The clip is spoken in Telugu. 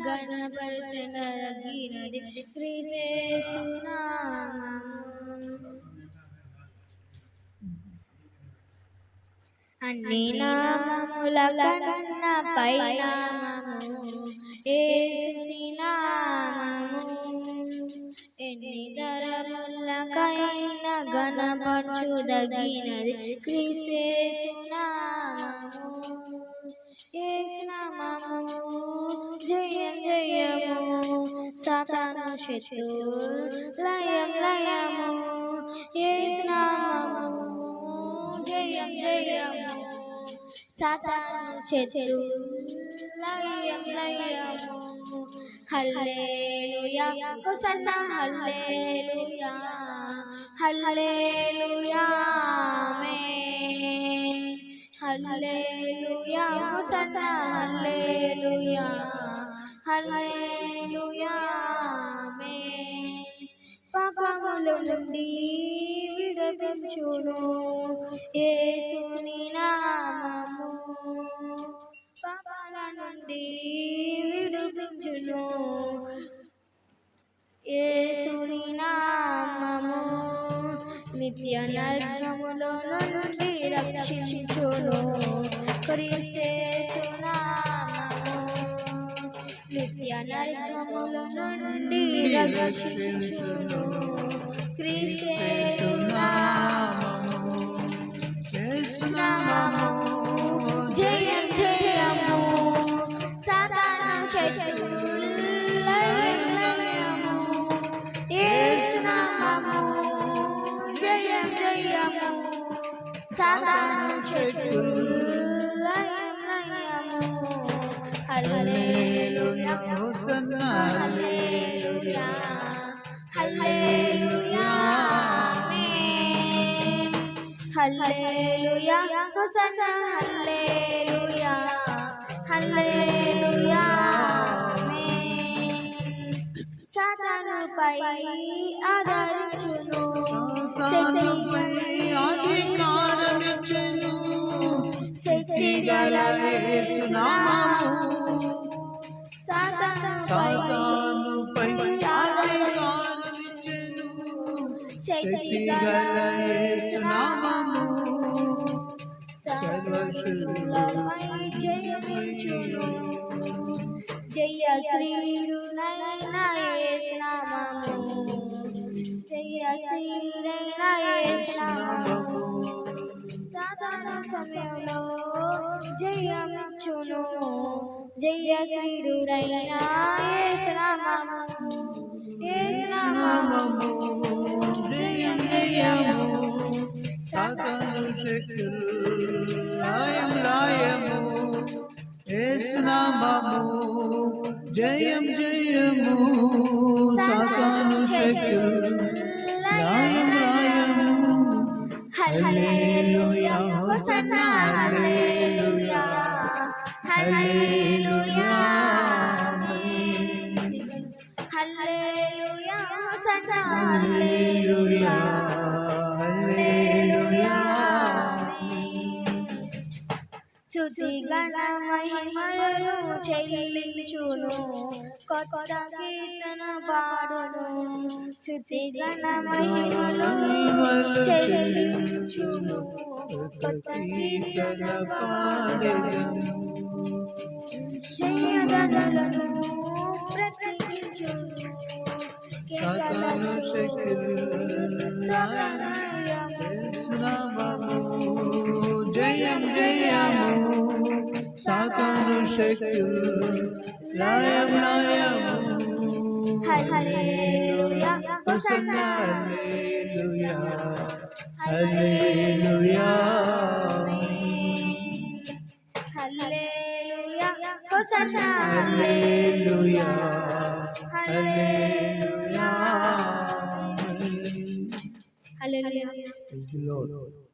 గణపరచనగినది క్రీస్తేసునామము. అన్ని నామముల కన్నా పై నామము యేసుని నామము. ఎన్ని తరములకైనా గణపరచుదగినది క్రీస్తేసునామము. యేసు నామము జయం జయము, సాతాను శత్రువు లయం లయము. యేసు నామము జయం జయము, సాతాను శత్రువు లయం లయము. హల్లెలూయా హోసన్నా హల్లెలూయా హల్లెలూయా ఆమేన్. హల్లెలూయా హోసన్నా హల్లెలూయా హల్లెలూయా ఆమేన్. పాపముల నుండి విడిపించును యేసుని నామము. పాపాల నుండి విడిపించును యేసుని నామము. నిత్య నరకములో నుండి రక్షించును క్రీస్తు నామము. నిత్య నరకములో నుండి రక్షించును క్రీస్తు నామము. యేసు నామము జయం జయము, సాతాను శత్రువు లయం లయము. యేసు నామము జయం జయము, సాతాను శత్రువు లయం లయము. హల్లెలూయా హోసన్నా హల్లెలూయా హల్లెలూయా ఆమేన్. హల్లెలూయా హోసన్నా హల్లెలూయా హల్లెలూయా ఆమేన్. సాతానుపై ఆదరించును శక్తి గల యేసు నామము. సాతానుపై శక్తి గల యేసు నామము. సర్వశక్తులపై జయమిచ్చును జయ శ్రీరునైన యేసు నామము. జయ శ్రీరైన యేసు నామము. సాతాను సమయంలో జయమిచ్చును జయ శ్రీరునైన యేసు నామము. యేసు నామము జయం జయము, సాతాను శక్తులు లయం లయము. యేసు నామము జయం జయము, సాతాను శక్తులు లయం లయము. హల్లెలూయా హోసన్నా హల్లెలూయా హల్లెలూయా ఆమేన్. హల్లెలూయా హోసన్నా హల్లెలూయా హల్లెలూయా ఆమేన్. స్తుతి గణ మహిమలను చెల్లించును, కొత్త కీర్తన పాడును. స్తుతి గణ మహిమలను చెల్లించును, కొత్త కీర్తన పాడెదను. జయగణలను ప్రకటించును, సాతాను శక్తులు యేసు నామము జయం జయము, సాతాను శక్తులు లయం లయము. Hallelujah hosanna hallelujah hallelujah hallelujah hosanna hallelujah hallelujah hallelujah. Thank you, Lord.